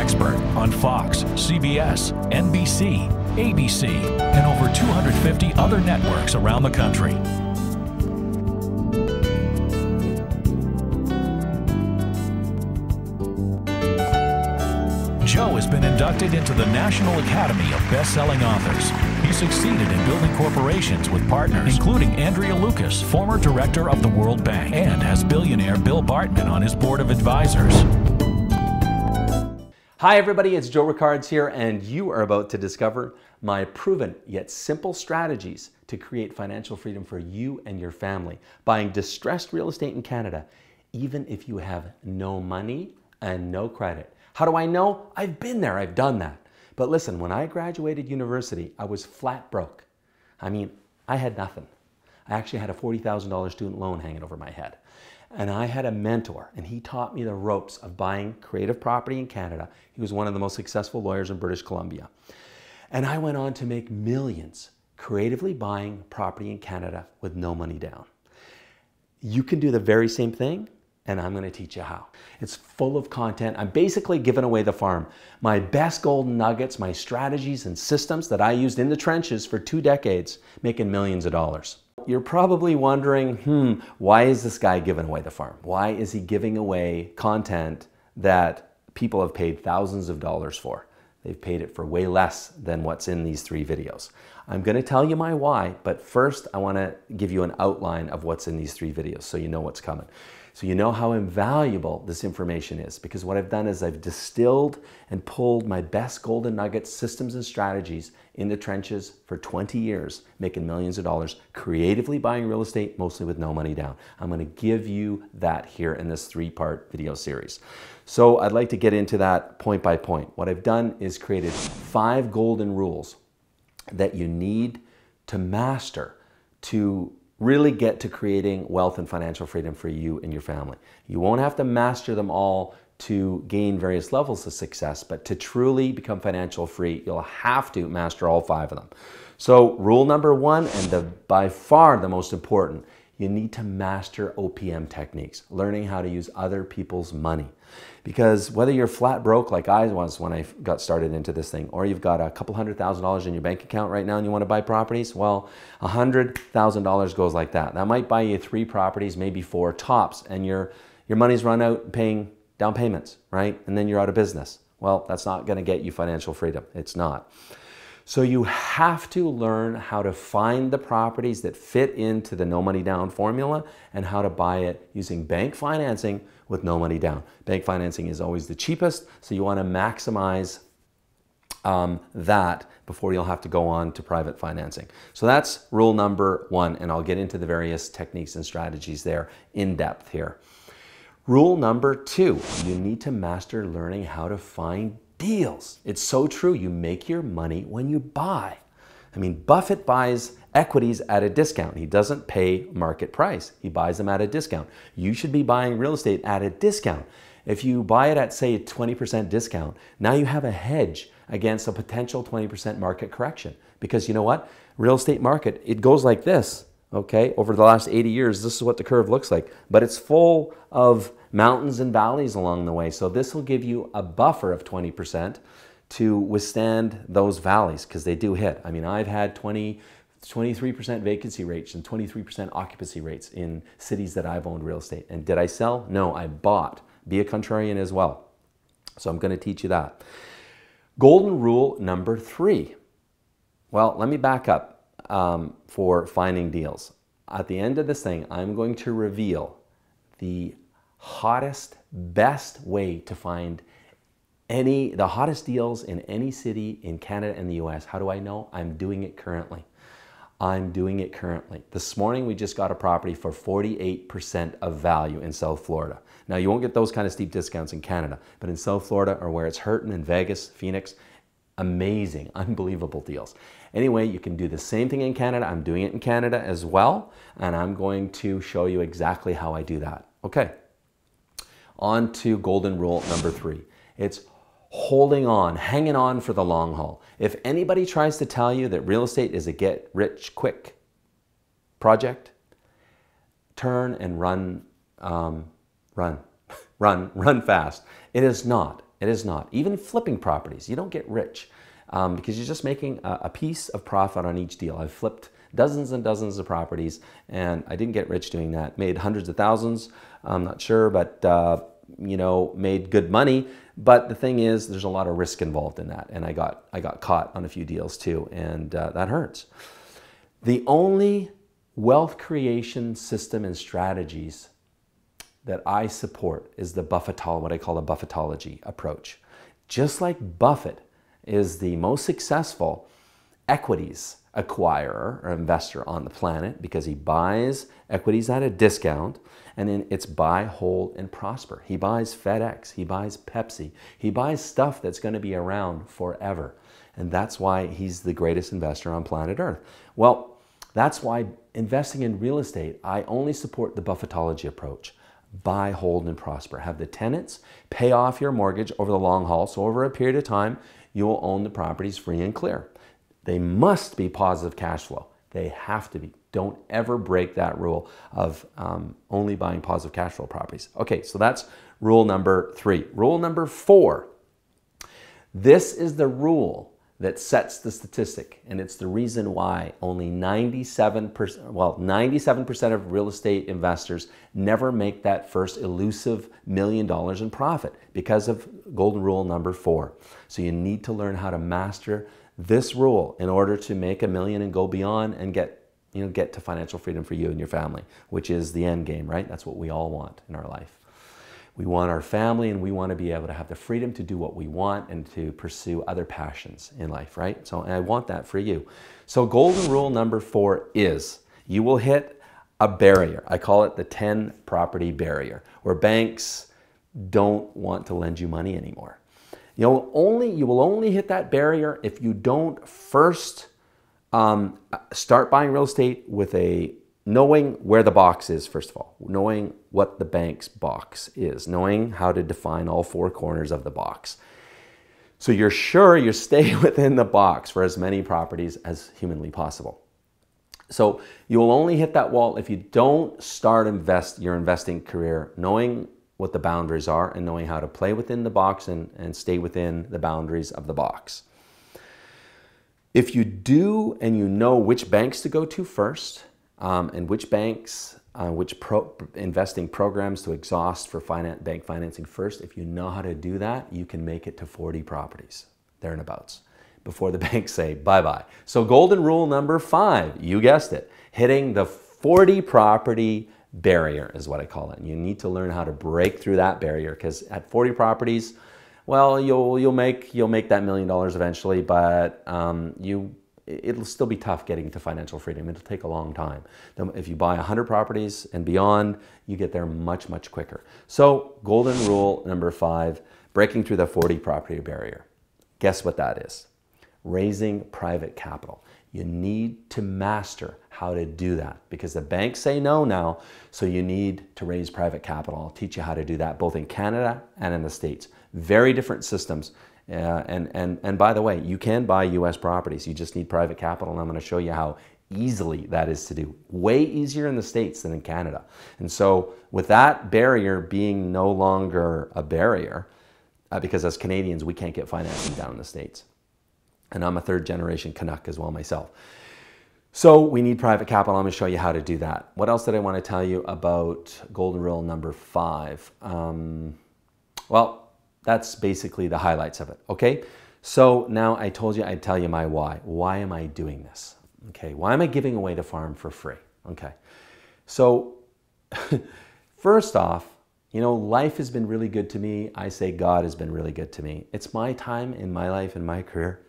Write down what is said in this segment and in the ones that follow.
expert on Fox, CBS, NBC, ABC, and over 250 other networks around the country. Joe has been inducted into the National Academy of Best-Selling Authors. He succeeded in building corporations with partners, including Andrea Lucas, former director of the World Bank, and has billionaire Bill Bartman on his board of advisors. Hi everybody, it's Joe Ricards here, and you are about to discover my proven yet simple strategies to create financial freedom for you and your family, buying distressed real estate in Canada, even if you have no money and no credit. How do I know? I've been there, I've done that. But listen, when I graduated university, I was flat broke. I mean, I had nothing. I actually had a $40,000 student loan hanging over my head. And I had a mentor, and he taught me the ropes of buying creative property in Canada. He was one of the most successful lawyers in British Columbia. And I went on to make millions creatively buying property in Canada with no money down. You can do the very same thing, and I'm going to teach you how. It's full of content. I'm basically giving away the farm. My best golden nuggets, my strategies and systems that I used in the trenches for 2 decades, making millions of dollars. You're probably wondering, why is this guy giving away the farm? Why is he giving away content that people have paid thousands of dollars for? They've paid it for way less than what's in these 3 videos. I'm going to tell you my why, but first I want to give you an outline of what's in these 3 videos so you know what's coming. So you know how invaluable this information is, because what I've done is I've distilled and pulled my best golden nuggets, systems and strategies in the trenches for 20 years, making millions of dollars, creatively buying real estate, mostly with no money down. I'm going to give you that here in this 3-part video series. So I'd like to get into that point by point. What I've done is created 5 golden rules that you need to master to really get to creating wealth and financial freedom for you and your family. You won't have to master them all to gain various levels of success, but to truly become financial free, you'll have to master all 5 of them. So rule number 1, and by far the most important, you need to master OPM techniques, learning how to use other people's money. Because whether you're flat broke like I was when I got started into this thing, or you've got a couple $100,000 in your bank account right now and you want to buy properties, well, $100,000 goes like that. That might buy you 3 properties, maybe 4 tops, and your money's run out paying down payments, right? And then you're out of business. Well, that's not going to get you financial freedom. It's not. So you have to learn how to find the properties that fit into the no money down formula and how to buy it using bank financing with no money down. Bank financing is always the cheapest, so you want to maximize that before you'll have to go on to private financing. So that's rule number 1, and I'll get into the various techniques and strategies there in depth here. Rule number 2, you need to master learning how to find deals. It's so true. You make your money when you buy. I mean, Buffett buys equities at a discount. He doesn't pay market price. He buys them at a discount. You should be buying real estate at a discount. If you buy it at, say, a 20% discount, now you have a hedge against a potential 20% market correction. Because you know what? Real estate market, it goes like this. Okay, over the last 80 years, this is what the curve looks like. But it's full of mountains and valleys along the way. So this will give you a buffer of 20% to withstand those valleys, because they do hit. I mean, I've had 23% vacancy rates and 23% occupancy rates in cities that I've owned real estate. And did I sell? No, I bought. Be a contrarian as well. So I'm going to teach you that. Golden rule number 3. Well, let me back up. For finding deals. At the end of this thing, I'm going to reveal the hottest, best way to find the hottest deals in any city in Canada and the US. How do I know? I'm doing it currently. I'm doing it currently. This morning, we just got a property for 48% of value in South Florida. Now, you won't get those kind of steep discounts in Canada, but in South Florida, or where it's hurting in Vegas, Phoenix, amazing, unbelievable deals. Anyway, you can do the same thing in Canada. I'm doing it in Canada as well, and I'm going to show you exactly how I do that. Okay, on to golden rule number 3. It's holding on, hanging on for the long haul. If anybody tries to tell you that real estate is a get-rich-quick project, turn and run fast. It is not. It is not. Even flipping properties, you don't get rich because you're just making a piece of profit on each deal. I've flipped dozens and dozens of properties, and I didn't get rich doing that. Made hundreds of thousands, I'm not sure, but you know, made good money. But the thing is, there's a lot of risk involved in that, and I got caught on a few deals too, and that hurts. The only wealth creation system and strategies that I support is the Buffettology, what I call the Buffettology approach. Just like Buffett is the most successful equities acquirer or investor on the planet because he buys equities at a discount, and then it's buy, hold, and prosper. He buys FedEx, he buys Pepsi, he buys stuff that's going to be around forever. And that's why he's the greatest investor on planet Earth. Well, that's why investing in real estate, I only support the Buffettology approach. Buy, hold, and prosper. Have the tenants pay off your mortgage over the long haul, so over a period of time, you will own the properties free and clear. They must be positive cash flow. They have to be. Don't ever break that rule of only buying positive cash flow properties. Okay, so that's rule number 3. Rule number 4. This is the rule that sets the statistic, and it's the reason why only 97% of real estate investors never make that first elusive $1 million in profit because of golden rule number 4. So you need to learn how to master this rule in order to make $1 million and go beyond and get to financial freedom for you and your family, which is the end game, right? That's what we all want in our life. We want our family, and we want to be able to have the freedom to do what we want and to pursue other passions in life, right? So I want that for you. So golden rule number 4 is you will hit a barrier. I call it the 10 property barrier, where banks don't want to lend you money anymore. You will only hit that barrier if you don't first start buying real estate with knowing where the box is, first of all, knowing what the bank's box is, knowing how to define all 4 corners of the box. So you're sure you stay within the box for as many properties as humanly possible. So you will only hit that wall if you don't start your investing career knowing what the boundaries are and knowing how to play within the box and stay within the boundaries of the box. If you do and you know which banks to go to first, and which banks, investing programs to exhaust for bank financing first, if you know how to do that, you can make it to 40 properties, thereabouts, before the banks say bye-bye. So golden rule number 5, you guessed it, hitting the 40 property barrier is what I call it. And you need to learn how to break through that barrier, because at 40 properties, well, you'll make that $1 million eventually, but it'll still be tough getting to financial freedom. It'll take a long time. If you buy 100 properties and beyond, you get there much, much quicker. So golden rule number 5, breaking through the 40 property barrier. Guess what that is? Raising private capital. You need to master how to do that because the banks say no now, so you need to raise private capital. I'll teach you how to do that both in Canada and in the States. Very different systems. And by the way, you can buy US properties. You just need private capital, and I'm going to show you how easily that is to do. Way easier in the States than in Canada. And so with that barrier being no longer a barrier, because as Canadians, we can't get financing down in the States. And I'm a 3rd generation Canuck as well myself. So we need private capital. I'm going to show you how to do that. What else did I want to tell you about golden rule number 5? Well, that's basically the highlights of it, okay? So now I told you I'd tell you my why. Why am I doing this? Okay, why am I giving away the farm for free? Okay, so first off, life has been really good to me. I say God has been really good to me. It's my time in my life and my career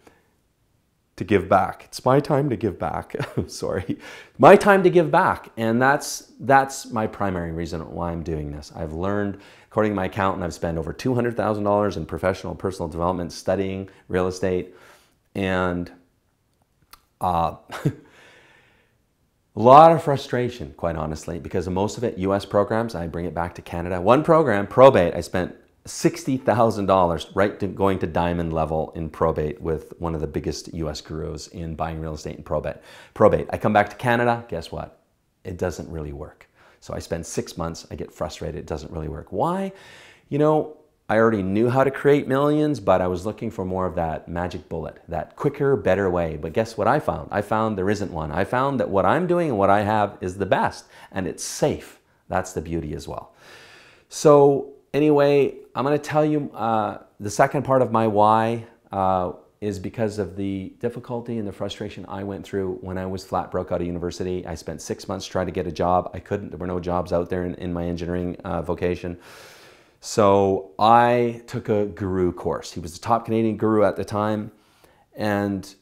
to give back. It's my time to give back. Sorry. My time to give back. And that's my primary reason why I'm doing this. I've learned, according to my accountant, I've spent over $200,000 in professional personal development studying real estate. And a lot of frustration, quite honestly, because of most of it US programs. I bring it back to Canada. One program, probate, I spent $60,000 going to diamond level in probate with one of the biggest US gurus in buying real estate and probate. I come back to Canada, guess what? It doesn't really work. So I spend 6 months, I get frustrated, it doesn't really work. Why? I already knew how to create millions, but I was looking for more of that magic bullet, that quicker, better way. But guess what I found? I found there isn't one. I found that what I'm doing and what I have is the best, and it's safe. That's the beauty as well. So anyway, I'm going to tell you the second part of my why is because of the difficulty and the frustration I went through when I was flat broke out of university. I spent 6 months trying to get a job. I couldn't. There were no jobs out there in my engineering vocation. So I took a guru course. He was the top Canadian guru at the time. And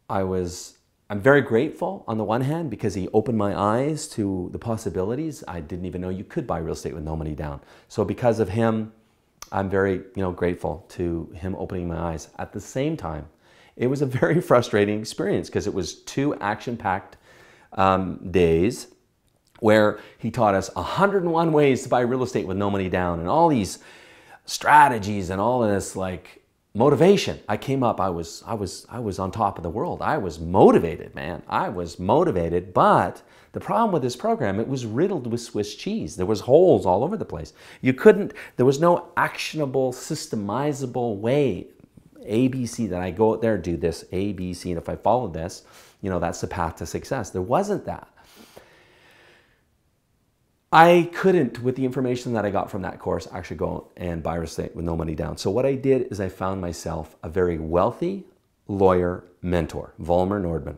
I'm very grateful on the one hand because he opened my eyes to the possibilities. I didn't even know you could buy real estate with no money down. So because of him, I'm very grateful to him opening my eyes. At the same time, it was a very frustrating experience because it was 2 action-packed days where he taught us 101 ways to buy real estate with no money down and all these strategies and all of this like motivation. I came up, I was on top of the world. I was motivated, man. I was motivated, but the problem with this program, it was riddled with Swiss cheese. There was holes all over the place. There was no actionable, systemizable way, ABC, that I go out there, do this, ABC, and if I follow this, that's the path to success. There wasn't that. I couldn't, with the information that I got from that course, actually go and buy real estate with no money down. So what I did is I found myself a very wealthy lawyer mentor, Volmer Nordman.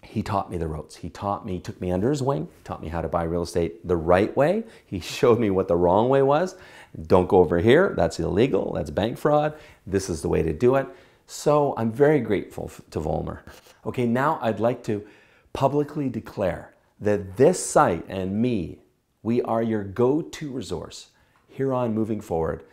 He taught me the ropes. He took me under his wing, taught me how to buy real estate the right way. He showed me what the wrong way was. Don't go over here. That's illegal. That's bank fraud. This is the way to do it. So I'm very grateful to Volmer. Okay, now I'd like to publicly declare that this site and me, we are your go-to resource here on moving forward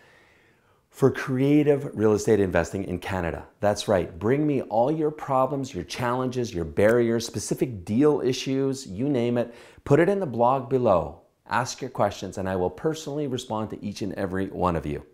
for creative real estate investing in Canada. That's right. Bring me all your problems, your challenges, your barriers, specific deal issues, you name it. Put it in the blog below. Ask your questions and I will personally respond to each and every one of you.